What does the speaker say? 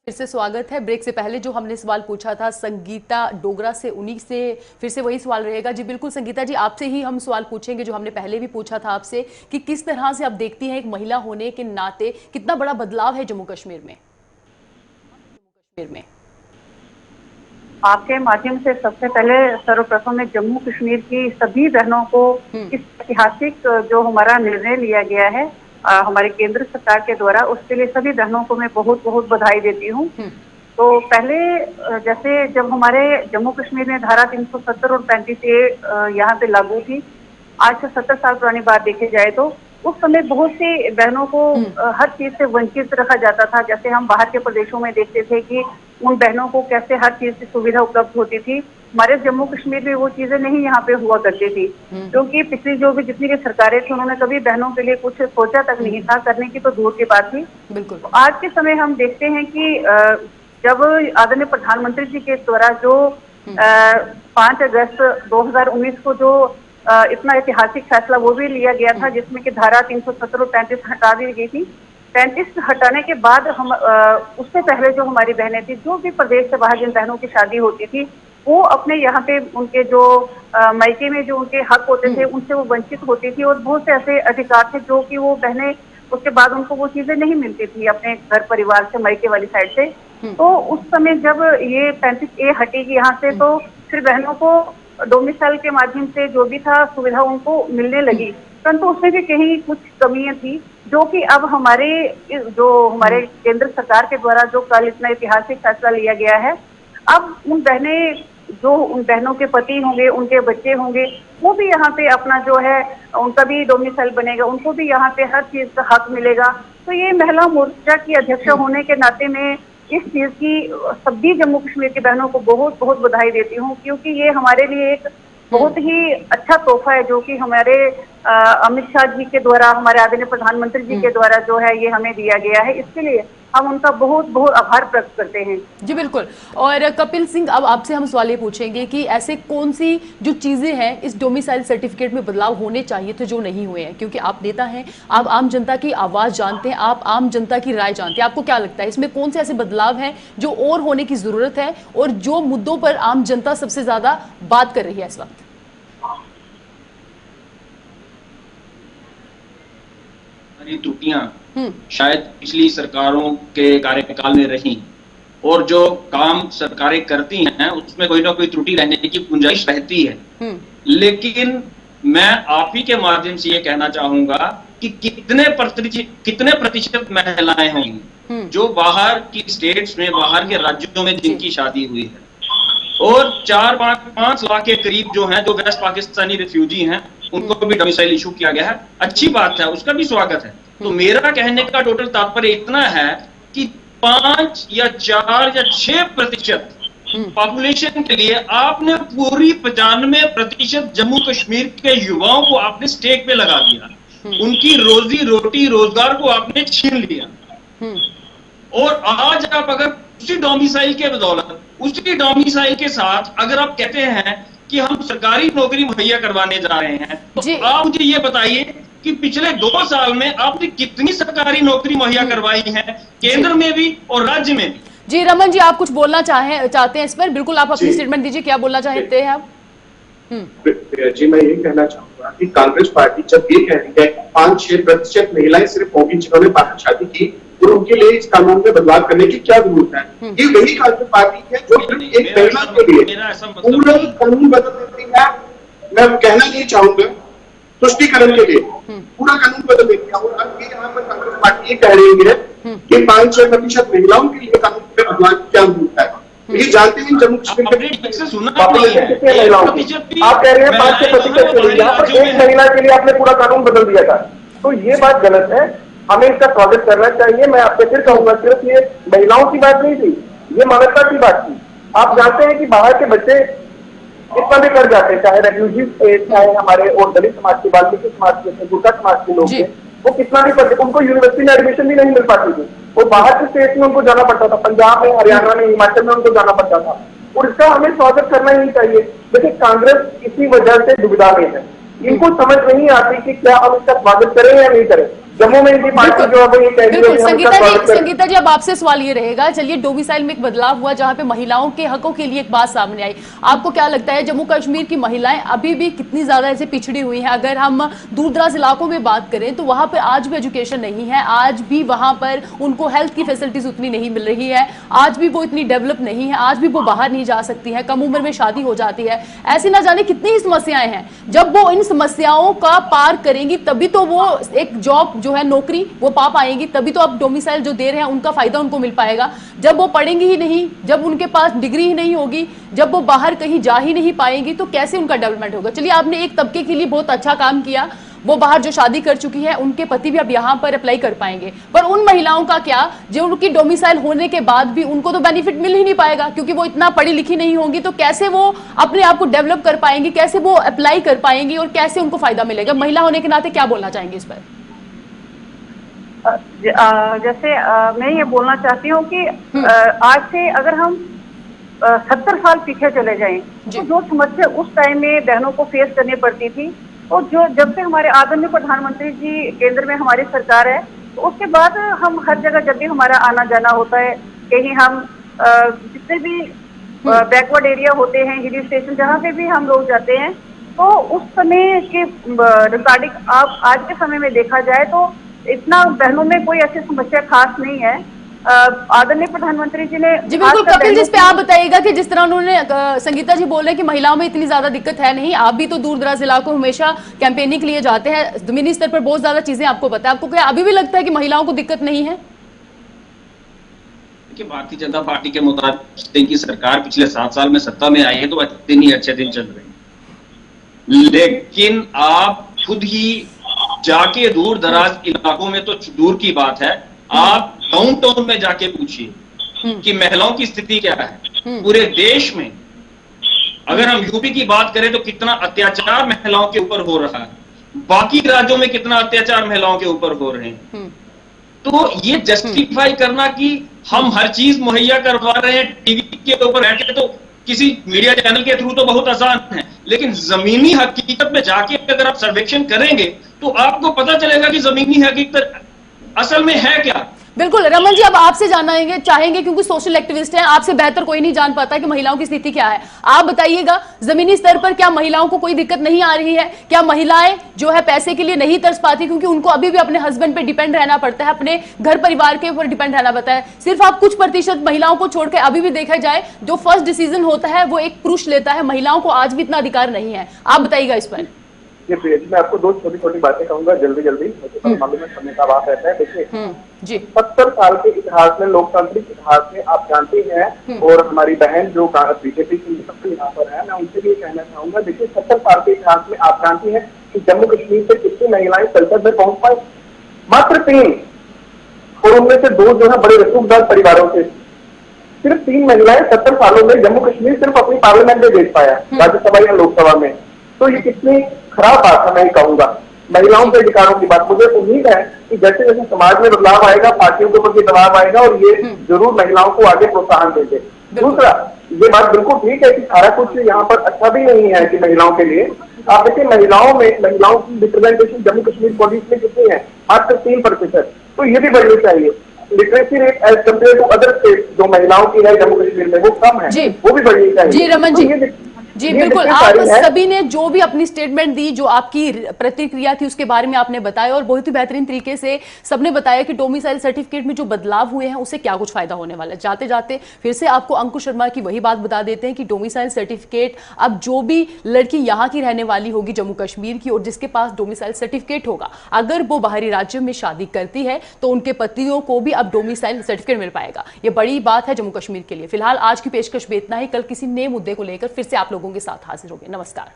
फिर से स्वागत है। ब्रेक से पहले जो हमने सवाल पूछा था संगीता डोगरा से, उन्हीं से फिर से वही सवाल रहेगा। जी बिल्कुल संगीता जी, आपसे ही हम सवाल पूछेंगे जो हमने पहले भी पूछा था आपसे, कि किस तरह से आप देखती हैं एक महिला होने के नाते कितना बड़ा बदलाव है जम्मू कश्मीर में। आपके माध्यम से सबसे पहले सर्वप्रथम मैं जम्मू कश्मीर की सभी बहनों को इस ऐतिहासिक जो हमारा निर्णय लिया गया है हमारे केंद्र सरकार के द्वारा, उसके लिए सभी बहनों को मैं बहुत बहुत बधाई देती हूँ। तो पहले जैसे जब हमारे जम्मू कश्मीर में धारा 370 और 35A यहाँ पे लागू थी, आज से 70 साल पुरानी बात देखी जाए तो उस समय बहुत सी बहनों को हर चीज से वंचित रखा जाता था। जैसे हम बाहर के प्रदेशों में देखते थे कि उन बहनों को कैसे हर चीज की सुविधा उपलब्ध होती थी, हमारे जम्मू कश्मीर में वो चीजें नहीं यहाँ पे हुआ करती थी, क्योंकि पिछली जो भी जितनी भी सरकारें थी उन्होंने कभी बहनों के लिए कुछ सोचा तक नहीं था, करने की तो दूर की बात थी। बिल्कुल। तो आज के समय हम देखते हैं कि जब आदरणीय प्रधानमंत्री जी के द्वारा जो 5 अगस्त 2019 को जो इतना ऐतिहासिक फैसला वो भी लिया गया था, जिसमें कि धारा 370 और 35 हटा दी गई थी। 35 हटाने के बाद हम उससे पहले जो हमारी बहनें थी, जो भी प्रदेश से बाहर जिन बहनों की शादी होती थी, वो अपने यहाँ पे उनके जो मायके में जो उनके हक होते थे उनसे वो वंचित होती थी, और बहुत से ऐसे अधिकार थे जो कि वो बहनें उसके बाद उनको वो चीजें नहीं मिलती थी अपने घर परिवार से, मायके वाली साइड से। तो उस समय जब ये 35A हटेगी यहाँ से, तो फिर बहनों को डोमिसाइल के माध्यम से जो भी था सुविधा उनको मिलने लगी, परंतु उसमें भी कहीं कुछ कमियां थी, जो कि अब हमारे केंद्र सरकार के द्वारा जो कल इतना ऐतिहासिक फैसला लिया गया है, अब उन बहनों के पति होंगे, उनके बच्चे होंगे, वो भी यहाँ पे अपना जो है उनका भी डोमिसाइल बनेगा, उनको भी यहाँ पे हर चीज का हक मिलेगा। तो ये महिला मोर्चा की अध्यक्ष होने के नाते में इस चीज की सभी जम्मू कश्मीर की बहनों को बहुत बहुत बधाई देती हूँ, क्योंकि ये हमारे लिए एक बहुत ही अच्छा तोहफा है जो कि हमारे अमित शाह जी के द्वारा, हमारे आदरणीय प्रधानमंत्री जी के द्वारा जो है ये हमें दिया गया है। इसके लिए हम उनका बहुत बहुत आभार प्रकट करते हैं। जी बिल्कुल। और कपिल सिंह, अब आपसे हम सवाल ये पूछेंगे कि ऐसे कौन सी जो चीजें हैं इस डोमिसाइल सर्टिफिकेट में बदलाव होने चाहिए थे जो नहीं हुए हैं, क्योंकि आप नेता हैं, आप आम जनता की आवाज जानते हैं, आप आम जनता की राय जानते हैं, आपको क्या लगता है इसमें कौन से ऐसे बदलाव हैं जो और होने की जरूरत है, और जो मुद्दों पर आम जनता सबसे ज्यादा बात कर रही है इस वक्त? त्रुटियां शायद पिछली सरकारों के कार्यकाल में रही, और जो काम सरकारें करती हैं उसमें कोई ना कोई त्रुटि रहने की गुंजाइश रहती है। लेकिन मैं आप ही के माध्यम से ये कहना चाहूंगा कि कितने प्रतिशत महिलाएं होंगी जो बाहर की स्टेट्स में, बाहर के राज्यों में जिनकी शादी हुई है, और 4-5 लाख के करीब जो हैं, जो वेस्ट पाकिस्तानी रिफ्यूजी हैं, उनको भी डोमिसाइल इशू किया गया है। अच्छी बात है, उसका भी स्वागत है। तो मेरा कहने का टोटल तात्पर्य इतना है कि 5 या 4 या 6% पॉपुलेशन के लिए आपने पूरी 95% जम्मू कश्मीर के युवाओं को आपने स्टेक पे लगा दिया, उनकी रोजी रोटी रोजगार को आपने छीन लिया। और आज आप अगर उसी डोमिसाइल के बदौलत, उसी डोमिसाइल के साथ अगर आप कहते हैं कि हम सरकारी नौकरी मुहैया करवाने जा रहे हैं, तो आप मुझे ये बताइए कि पिछले 2 साल में आपने कितनी सरकारी नौकरी मुहैया करवाई है, केंद्र में भी और राज्य में भी। जी रमन जी, आप कुछ बोलना चाहते हैं इस पर? बिल्कुल, आप अपनी स्टेटमेंट दीजिए, क्या बोलना चाहते हैं आप? जी, मैं ये कहना चाहूंगा कि कांग्रेस पार्टी जब ये कह रही है 5-6% महिलाएं सिर्फ होगी जिन्होंने बाहर शादी की, और उनके लिए इस कानून में बदलाव करने की क्या जरूरत है? ये वही कांग्रेस पार्टी है जो एक महिला के लिए पूरा कानून बदल देती है। मैं कहना नहीं चाहूंगा तुष्टीकरण के लिए पूरा कानून बदल देती है, और अब ये यहाँ पर कांग्रेस पार्टी ये कह रही है कि 5-6% महिलाओं के लिए कानून में बदलाव की क्या जरूरत है? ये जानते हैं जम्मू कश्मीर पॉपुलेशन कितने महिलाओं की, आप कह रहे हैं 5-6% के लिए, यहाँ पर एक महिला के लिए आपने पूरा कानून बदल दिया था, तो ये बात गलत है। हमें इसका स्वागत करना चाहिए। मैं आपसे फिर कहूंगा, सिर्फ ये महिलाओं की बात नहीं थी, ये मानवता की बात थी। आप जानते हैं कि बाहर के बच्चे इतना भी कर जाते हैं, चाहे रेफ्यूजी, चाहे हमारे और दलित समाज के, बाल्मीकि समाज के, गुर्खा समाज के लोग थे, वो कितना भी पढ़ते, उनको यूनिवर्सिटी में एडमिशन भी नहीं मिल पाती थी, वो बाहर के स्टेट में उनको जाना पड़ता था, पंजाब में, हरियाणा में, हिमाचल में उनको जाना पड़ता था, और इसका हमें स्वागत करना ही चाहिए। लेकिन कांग्रेस इसी वजह से दुविधा में है, इनको समझ नहीं आती कि क्या हम इसका स्वागत करें या नहीं करें। जम्मू में इनकी पार्टी जो है वो ये कह रही है बिल्कुल कि हम इसका स्वागत करें। संगीता जी अब आपसे सवाल ये रहेगा, चलिए डोमिसाइल में एक बदलाव हुआ जहां पे महिलाओं के हकों के लिए एक बात सामने आई, आपको क्या लगता है जम्मू कश्मीर की महिलाएं अभी भी कितनी ज्यादा ऐसे पिछड़ी हुई हैं? अगर हम दूर दराज इलाकों में बात करें तो वहां पर आज भी एजुकेशन नहीं है, आज भी वहां पर उनको हेल्थ की फैसिलिटीज उतनी नहीं मिल रही है, आज भी वो इतनी डेवलप नहीं है, आज भी वो बाहर नहीं जा सकती है, कम उम्र में शादी हो जाती है, ऐसी ना जाने कितनी ही समस्याएं हैं। जब वो इन समस्याओं का पार करेंगी तभी तो वो एक जॉब जो है, नौकरी वो पा पाएंगी, तभी तो आप डोमिसाइल जो दे रहे हैं उनका फायदा उनको मिल पाएगा। जब वो पढ़ेंगी ही नहीं, जब उनके पास डिग्री ही नहीं होगी, जब वो बाहर कहीं जा ही नहीं पाएंगी तो कैसे उनका डेवलपमेंट होगा? चलिए आपने एक तबके के लिए बहुत अच्छा काम किया, वो बाहर जो शादी कर चुकी है उनके पति भी अब यहाँ पर अप्लाई कर पाएंगे, पर उन महिलाओं का क्या जो उनकी डोमिसाइल होने के बाद भी उनको तो बेनिफिट मिल ही नहीं पाएगा, क्योंकि वो इतना पढ़ी लिखी नहीं होंगी, तो कैसे वो अपने आप को डेवलप कर पाएंगी, कैसे वो अप्लाई कर पाएंगी और कैसे उनको फायदा मिलेगा? महिला होने के नाते क्या बोलना चाहेंगे इस पर? जैसे मैं ये बोलना चाहती हूँ कि आज से अगर हम 70 साल पीछे चले जाएं तो जो समस्या उस टाइम में बहनों को फेस करनी पड़ती थी, और जो जब से हमारे आदरणीय प्रधानमंत्री जी केंद्र में हमारी सरकार है, तो उसके बाद हम हर जगह जब भी हमारा आना जाना होता है, कहीं हम जितने भी बैकवर्ड एरिया होते हैं, हिल स्टेशन जहाँ पे भी हम लोग जाते हैं, तो उस समय के रिगार्डिंग आप आज के समय में देखा जाए तो इतना बहनों में कोई ऐसी समस्या खास नहीं है। आदरणीय प्रधानमंत्री जी ने जी बिल्कुल कपिल जी, इस पे आप बताइएगा कि जिस तरह उन्होंने संगीता जी बोल रहे हैं कि महिलाओं में इतनी ज्यादा दिक्कत है नहीं, आप भी तो दूर दराज इलाकों में हमेशा कैंपेनिंग के लिए जाते हैं, जमीनी स्तर पर बहुत ज्यादा चीजें आपको पता है, आपको क्या अभी भी लगता है कि महिलाओं को दिक्कत नहीं है? देखिए, भारतीय जनता पार्टी के मुताबिक इनकी सरकार पिछले 7 साल में सत्ता में आई है तो दिन ही अच्छे दिन चल रहे हैं, लेकिन आप खुद ही जाके दूर दराज इलाकों में तो दूर की बात है, आप डाउनटाउन में जाके पूछिए कि महिलाओं की स्थिति क्या है। पूरे देश में अगर हम यूपी की बात करें तो कितना अत्याचार महिलाओं के ऊपर हो रहा है, बाकी राज्यों में कितना अत्याचार महिलाओं के ऊपर हो रहे हैं। तो ये जस्टिफाई करना कि हम हर चीज मुहैया करवा रहे हैं टीवी के ऊपर बैठ के, तो किसी मीडिया चैनल के थ्रू तो बहुत आसान है, लेकिन जमीनी हकीकत में जाके अगर आप सर्वेक्षण करेंगे तो आपको पता चलेगा कि जमीनी हकीकत असल में है क्या। बिल्कुल रमन जी, अब आपसे जानना चाहेंगे क्योंकि सोशल एक्टिविस्ट हैं, आपसे बेहतर कोई नहीं जान पाता कि महिलाओं की स्थिति क्या है। आप बताइएगा जमीनी स्तर पर क्या महिलाओं को कोई दिक्कत नहीं आ रही है? क्या महिलाएं जो है पैसे के लिए नहीं तरस पाती, क्योंकि उनको अभी भी अपने हस्बैंड पे डिपेंड रहना पड़ता है, अपने घर परिवार के ऊपर डिपेंड रहना पड़ता है? सिर्फ आप कुछ प्रतिशत महिलाओं को छोड़कर अभी भी देखा जाए जो फर्स्ट डिसीजन होता है वो एक पुरुष लेता है, महिलाओं को आज भी इतना अधिकार नहीं है। आप बताइएगा इस पर। ये मैं आपको 2 छोटी छोटी बातें कहूंगा जल्दी मालूम है समय का बात रहता है। देखिए जी 70 साल के इतिहास में, लोकतांत्रिक इतिहास में आप जानते हैं, और हमारी बहन जो बीजेपी की यहाँ पर है, मैं उनसे भी कहना चाहूंगा, देखिए 70 साल के इतिहास में आप जानती हैं कि जम्मू कश्मीर से कितनी महिलाएं संसद में पहुंच पाई? मात्र 3, और उनमें से 2 जो है बड़े रसूखदार परिवारों से। सिर्फ 3 महिलाएं 70 सालों में जम्मू कश्मीर सिर्फ अपनी पार्लियामेंट में भेज पाया, राज्यसभा या लोकसभा में। तो ये कितनी खराब बात है, मैं कहूंगा महिलाओं के अधिकारों की बात। मुझे उम्मीद है कि जैसे जैसे समाज में बदलाव आएगा, पार्टियों के ऊपर भी दबाव आएगा और ये जरूर महिलाओं को आगे प्रोत्साहन देंगे। दूसरा, ये बात बिल्कुल ठीक है कि सारा कुछ यहाँ पर अच्छा भी नहीं है कि महिलाओं के लिए। आप देखिए महिलाओं की रिप्रेजेंटेशन जम्मू कश्मीर पुलिस में कितनी है? मात्र 3%। तो ये भी बढ़नी चाहिए। Literacy rate as compare to other state जो महिलाओं की है जम्मू कश्मीर में वो कम है, वो भी बढ़नी चाहिए। जी रमन जी, जी बिल्कुल, आप सभी ने जो भी अपनी स्टेटमेंट दी, जो आपकी प्रतिक्रिया थी उसके बारे में आपने बताया, और बहुत ही बेहतरीन तरीके से सबने बताया कि डोमिसाइल सर्टिफिकेट में जो बदलाव हुए हैं उससे क्या कुछ फायदा होने वाला है। जाते जाते फिर से आपको अंकुश शर्मा की वही बात बता देते हैं कि डोमिसाइल सर्टिफिकेट अब जो भी लड़की यहाँ की रहने वाली होगी जम्मू कश्मीर की और जिसके पास डोमिसाइल सर्टिफिकेट होगा, अगर वो बाहरी राज्य में शादी करती है तो उनके पतियों को भी अब डोमिसाइल सर्टिफिकेट मिल पाएगा। ये बड़ी बात है जम्मू कश्मीर के लिए। फिलहाल आज की पेशकश में इतना ही, कल किसी नए मुद्दे को लेकर फिर से आप लोगों के साथ हाजिर होंगे। नमस्कार।